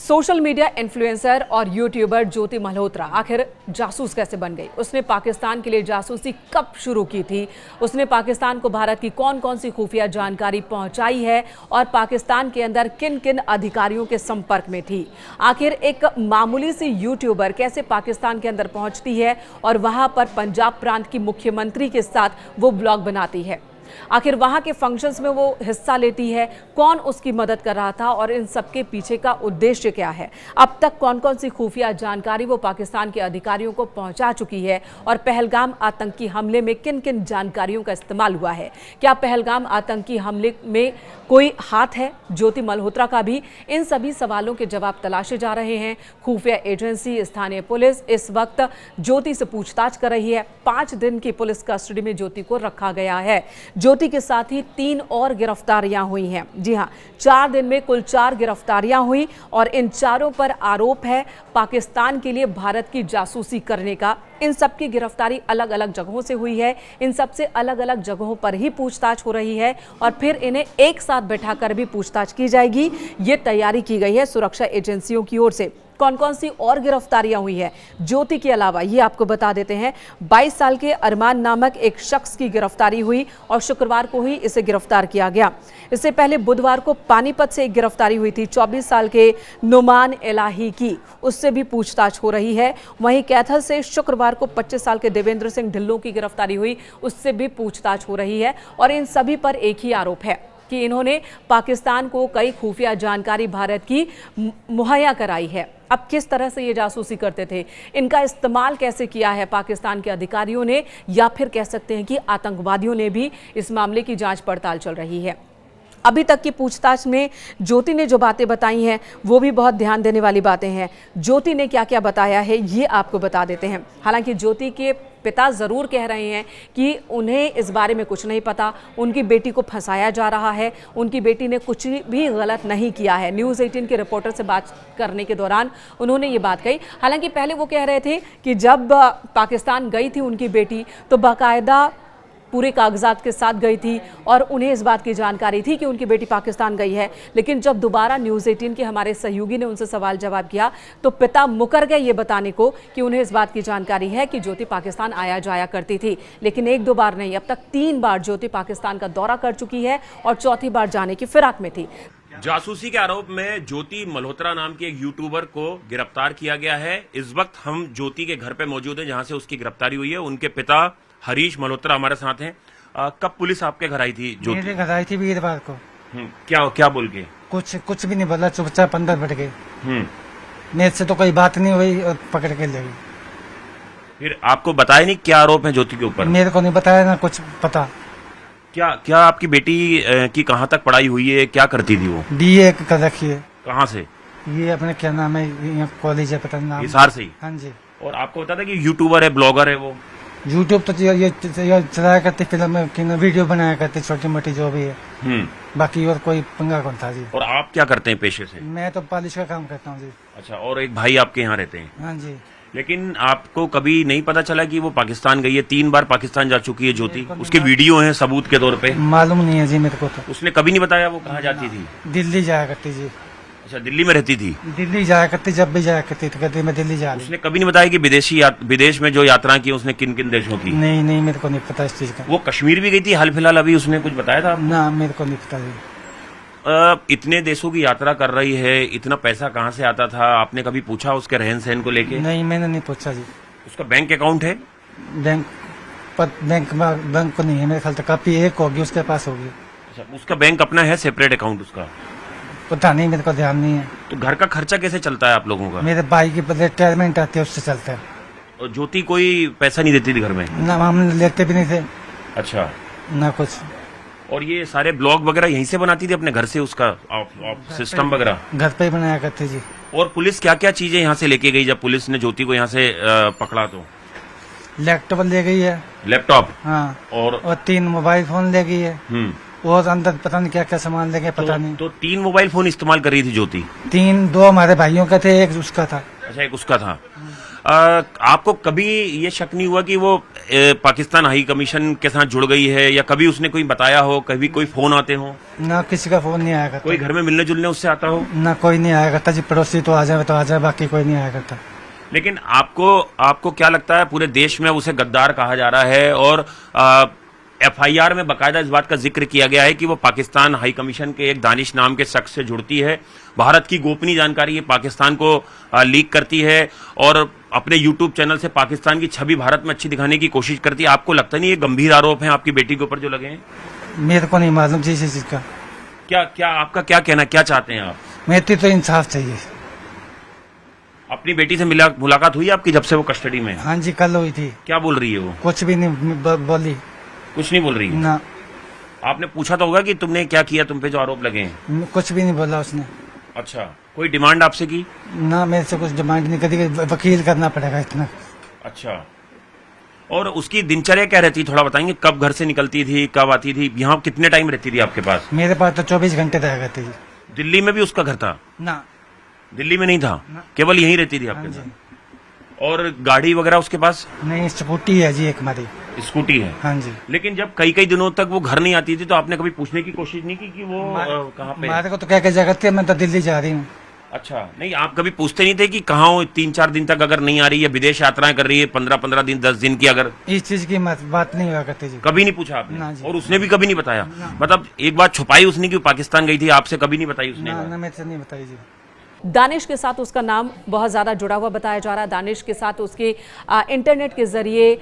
Social media influencer और YouTuber ज्योति मल्होत्रा आखिर जासूस कैसे बन गई? उसने पाकिस्तान के लिए जासूसी कब शुरू की थी? उसने पाकिस्तान को भारत की कौन कौन सी खुफिया जानकारी पहुंचाई है और पाकिस्तान के अंदर किन किन अधिकारियों के संपर्क में थी? आखिर एक मामूली सी यूट्यूबर कैसे पाकिस्तान के अंदर पहुंचती है और वहां पर पंजाब प्रांत की मुख्यमंत्री के साथ वो ब्लॉग बनाती है? आखिर वहां के फंक्शंस में वो हिस्सा लेती है? कौन उसकी मदद कर रहा था और इन सबके पीछे का उद्देश्य क्या है? अब तक कौन कौन सी खुफिया जानकारी वो पाकिस्तान के अधिकारियों को पहुंचा चुकी है और पहलगाम आतंकी हमले में किन किन जानकारियों का इस्तेमाल हुआ है? क्या पहलगाम आतंकी हमले में कोई हाथ है ज्योति मल्होत्रा का भी? इन सभी सवालों के जवाब तलाशे जा रहे हैं। खुफिया एजेंसी स्थानीय पुलिस इस वक्त ज्योति से पूछताछ कर रही है। 5 दिन की पुलिस कस्टडी में ज्योति को रखा गया है। ज्योति के साथ ही 3 और गिरफ्तारियां हुई हैं। जी हां, 4 दिन में कुल 4 गिरफ्तारियां हुई और इन चारों पर आरोप है पाकिस्तान के लिए भारत की जासूसी करने का। इन सब की गिरफ्तारी अलग अलग जगहों से हुई है। इन सब से अलग अलग जगहों पर ही पूछताछ हो रही है और फिर इन्हें एक साथ बैठाकर भी पूछताछ की जाएगी। ये तैयारी की गई है सुरक्षा एजेंसियों की ओर से। कौन कौन सी और गिरफ्तारियां हुई है ज्योति के अलावा, ये आपको बता देते हैं। 22 साल के अरमान नामक एक शख्स की गिरफ्तारी हुई और शुक्रवार को ही इसे गिरफ्तार किया गया। इससे पहले बुधवार को पानीपत से एक गिरफ्तारी हुई थी 24 साल के नुमान इलाही की, उससे भी पूछताछ हो रही है। वहीं कैथल से शुक्रवार को 25 साल के देवेंद्र सिंह ढिल्लों की गिरफ्तारी हुई, उससे भी पूछताछ हो रही है। और इन सभी पर एक ही आरोप है कि इन्होंने पाकिस्तान को कई खुफिया जानकारी भारत की मुहैया कराई है। अब किस तरह से ये जासूसी करते थे, इनका इस्तेमाल कैसे किया है पाकिस्तान के अधिकारियों ने, या फिर कह सकते हैं कि आतंकवादियों ने भी, इस मामले की जांच पड़ताल चल रही है। अभी तक की पूछताछ में ज्योति ने जो बातें बताई हैं वो भी बहुत ध्यान देने वाली बातें हैं। ज्योति ने क्या क्या बताया है ये आपको बता देते हैं। हालांकि ज्योति के पिता ज़रूर कह रहे हैं कि उन्हें इस बारे में कुछ नहीं पता, उनकी बेटी को फंसाया जा रहा है, उनकी बेटी ने कुछ भी गलत नहीं किया है। न्यूज़ 18 के रिपोर्टर से बात करने के दौरान उन्होंने ये बात कही। हालांकि पहले वो कह रहे थे कि जब पाकिस्तान गई थी उनकी बेटी तो बाकायदा पूरे कागजात के साथ गई थी और उन्हें इस बात की जानकारी थी कि उनकी बेटी पाकिस्तान गई है। लेकिन जब दोबारा न्यूज़ 18 के हमारे सहयोगी ने उनसे सवाल जवाब किया तो पिता मुकर गए ये बताने को कि उन्हें इस बात की जानकारी है कि ज्योति पाकिस्तान आया जाया करती थी। लेकिन 1-2 बार नहीं, अब तक 3 बार ज्योति पाकिस्तान का दौरा कर चुकी है और चौथी बार जाने की फिराक में थी। जासूसी के आरोप में ज्योति मल्होत्रा नाम के एक यूट्यूबर को गिरफ्तार किया गया है। इस वक्त हम ज्योति के घर पे मौजूद हैं जहां से उसकी गिरफ्तारी हुई है। उनके पिता हरीश मल्होत्रा हमारे साथ हैं। कब पुलिस आपके घर आई थी ज्योति? मेरे घर आई थी वीरवार को। क्या बोल के? कुछ भी नहीं बोला, चुपचाप अंदर बैठ गए। मेरे से तो कोई बात नहीं हुई और पकड़ के ले गई। फिर आपको बताया नहीं क्या आरोप है ज्योति के ऊपर? मेरे को नहीं बताया ना कुछ पता। क्या आपकी बेटी की कहाँ तक पढ़ाई हुई है, क्या करती थी वो? BA कर रखी है। कहाँ से? ये अपने क्या नाम है, कॉलेज है, पता नहीं हिसार से ही? हाँ जी। और आपको बता था कि यूट्यूबर है, ब्लॉगर है वो? यूट्यूब तो ये चलाया करते, फिल्म वीडियो बनाया करते, छोटी मोटी जो भी है। बाकी और कोई पंगा कौन था जी। और आप क्या करते हैं पेशे से? मैं तो पॉलिश का काम करता हूँ जी। अच्छा, और एक भाई आपके यहाँ रहते हैं? हाँ जी। लेकिन आपको कभी नहीं पता चला कि वो पाकिस्तान गई है? 3 बार पाकिस्तान जा चुकी है ज्योति, उसके वीडियो हैं सबूत के तौर पे। मालूम नहीं है जी मेरे को तो। उसने कभी नहीं बताया वो कहाँ जाती थी? दिल्ली जाया करती जी। अच्छा, दिल्ली में रहती थी? दिल्ली जाया करती, जब भी जाया करती तो कहती मैं दिल्ली जा रही। उसने कभी नहीं बताया कि विदेश में जो यात्रा की उसने किन किन देशों की? नहीं, मेरे को नहीं पता इस चीज का। वो कश्मीर भी गई थी हाल फिलहाल, अभी उसने कुछ बताया था? ना, मेरे को नहीं पता जी। इतने देशों की यात्रा कर रही है, इतना पैसा कहाँ से आता था? आपने कभी पूछा उसके रहन सहन को लेके? नहीं, मैंने नहीं पूछा जी। उसका बैंक अकाउंट है? बैंक को नहीं है मेरे ख्याल तक। काफी एक होगी उसके पास होगी। अच्छा, उसका बैंक अपना है, सेपरेट अकाउंट उसका? पता नहीं, मेरे को ध्यान नहीं है। तो घर का खर्चा कैसे चलता है आप लोगों का? मेरे भाई की रिटायरमेंट आती है, उससे चलता है। और ज्योति कोई पैसा नहीं देती थी घर में? ना, हम लेते भी नहीं थे। अच्छा, ना कुछ। और ये सारे ब्लॉग वगैरह यहीं से बनाती थी अपने घर से, उसका सिस्टम वगैरह घर पे ही बनाया करते जी। और पुलिस क्या क्या चीजें यहाँ से लेके गई जब पुलिस ने ज्योति को यहाँ से पकड़ा? तो लैपटॉप ले गई है। लैपटॉप? हाँ। और 3 मोबाइल फोन ले गई है। और अंदर पता नहीं क्या क्या सामान ले गए, पता नहीं। तो 3 मोबाइल फोन इस्तेमाल कर रही थी ज्योति? 2 हमारे भाइयों का थे, एक उसका था। अच्छा, एक उसका था। आपको कभी ये शक नहीं हुआ कि वो पाकिस्तान हाई कमीशन के साथ जुड़ गई है, या कभी उसने कोई बताया हो, कभी कोई फोन आते हो? ना किसी का फोन नहीं आया करता। कोई घर में मिलने जुलने उससे आता हो? ना कोई नहीं आया करता जी, पड़ोसी तो आ जाए, बाकी कोई नहीं आया करता। लेकिन आपको क्या लगता है, पूरे देश में उसे गद्दार कहा जा रहा है और एफआईआर में बाकायदा इस बात का जिक्र किया गया है कि वो पाकिस्तान हाई कमीशन के एक दानिश नाम के शख्स से जुड़ती है, भारत की गोपनीय जानकारी ये पाकिस्तान को लीक करती है और अपने यूट्यूब चैनल से पाकिस्तान की छवि भारत में अच्छी दिखाने की कोशिश करती है। आपको लगता नहीं ये गंभीर आरोप है आपकी बेटी के ऊपर जो लगे हैं? मेरे को नहीं मालूम जी इस चीज का। क्या आपका क्या कहना, क्या चाहते हैं आप? मेरे तो इंसाफ चाहिए। अपनी बेटी से मुलाकात हुई आपकी जब से वो कस्टडी में? हाँ जी, कल हुई थी। क्या बोल रही है वो? कुछ भी नहीं बोली। कुछ नहीं बोल रही है ना। आपने पूछा तो होगा कि तुमने क्या किया, तुम पे जो आरोप लगे हैं? कुछ भी नहीं बोला उसने। अच्छा, कोई डिमांड आपसे की? ना, मेरे से कुछ डिमांड नहीं करी, वकील करना पड़ेगा इतना। अच्छा, और उसकी दिनचर्या क्या रहती, थोड़ा बताएंगे? कब घर से निकलती थी, कब आती थी, यहाँ कितने टाइम रहती थी आपके पास? मेरे पास तो 24 घंटे रह गए थे जी। दिल्ली में भी उसका घर था? ना, दिल्ली में नहीं था, केवल यहीं रहती थी आपके हाँ साथ? जी। और गाड़ी वगैरह उसके पास? नहीं, स्कूटी है जी एक हमारी। स्कूटी है? हाँ जी। लेकिन जब कई दिनों तक वो घर नहीं आती थी तो आपने कभी पूछने की कोशिश नहीं की कि वो कहाँ पे? हमारे को तो क्या जगह थी, मैं तो दिल्ली जा रही हूँ। अच्छा, नहीं आप कभी पूछते नहीं थे कि कहाँ हो, 3-4 दिन तक अगर नहीं आ रही है, विदेश यात्राएं कर रही है 15-15 दिन 10 दिन की, अगर इस चीज की बात नहीं हुआ करती जी। कभी नहीं पूछा आपने? ना जी। और उसने भी कभी नहीं बताया? मतलब एक बात छुपाई उसने कि पाकिस्तान गई थी, आपसे कभी नहीं बताई उसने? ना, मेरे से नहीं बताई जी। दानिश के साथ उसका नाम बहुत ज़्यादा जुड़ा हुआ बताया जा रहा है। दानिश के साथ उसके इंटरनेट के जरिए,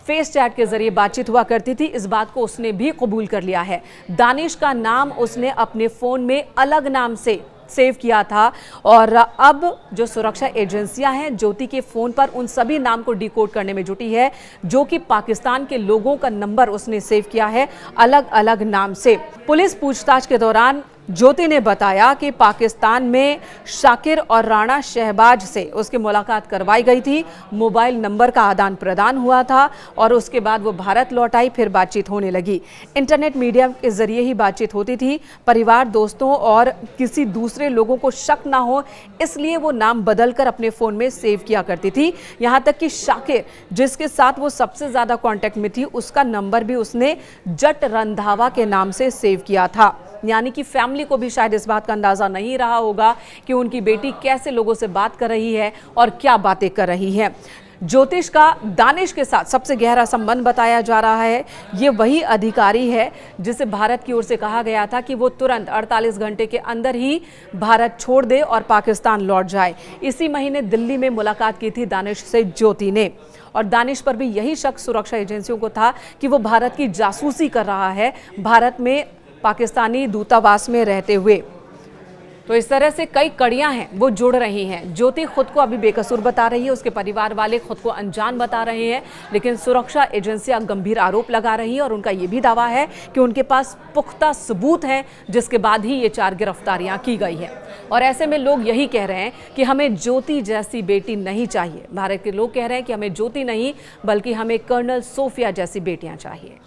फेस चैट के जरिए बातचीत हुआ करती थी। इस बात को उसने भी कबूल कर लिया है। दानिश का नाम उसने अपने फ़ोन में अलग नाम से सेव किया था और अब जो सुरक्षा एजेंसियां हैं ज्योति के फ़ोन पर उन सभी नाम को डिकोड करने में जुटी है जो कि पाकिस्तान के लोगों का नंबर उसने सेव किया है अलग अलग नाम से। पुलिस पूछताछ के दौरान ज्योति ने बताया कि पाकिस्तान में शाकिर और राणा शहबाज से उसकी मुलाकात करवाई गई थी, मोबाइल नंबर का आदान प्रदान हुआ था और उसके बाद वो भारत लौट आई, फिर बातचीत होने लगी। इंटरनेट मीडिया के जरिए ही बातचीत होती थी। परिवार, दोस्तों और किसी दूसरे लोगों को शक ना हो इसलिए वो नाम बदलकर अपने फ़ोन में सेव किया करती थी। यहाँ तक कि शाकिर, जिसके साथ वो सबसे ज़्यादा कॉन्टैक्ट में थी, उसका नंबर भी उसने जट रंधावा के नाम से सेव किया था। यानी कि फैमिली को भी शायद इस बात का अंदाजा नहीं रहा होगा कि उनकी बेटी कैसे लोगों से बात कर रही है और क्या बातें कर रही है। ज्योतिष का दानिश के साथ सबसे गहरा संबंध बताया जा रहा है। ये वही अधिकारी है जिसे भारत की ओर से कहा गया था कि वो तुरंत 48 घंटे के अंदर ही भारत छोड़ दे और पाकिस्तान लौट जाए। इसी महीने दिल्ली में मुलाकात की थी दानिश से ज्योति ने और दानिश पर भी यही शक सुरक्षा एजेंसियों को था कि वो भारत की जासूसी कर रहा है, भारत में पाकिस्तानी दूतावास में रहते हुए। तो इस तरह से कई कड़ियां हैं वो जुड़ रही हैं। ज्योति खुद को अभी बेकसूर बता रही है, उसके परिवार वाले खुद को अनजान बता रहे हैं, लेकिन सुरक्षा एजेंसियां गंभीर आरोप लगा रही हैं और उनका ये भी दावा है कि उनके पास पुख्ता सबूत हैं जिसके बाद ही ये 4 गिरफ्तारियां की गई हैं। और ऐसे में लोग यही कह रहे हैं कि हमें ज्योति जैसी बेटी नहीं चाहिए। भारत के लोग कह रहे हैं कि हमें ज्योति नहीं बल्कि हमें कर्नल सोफिया जैसी बेटियां चाहिए।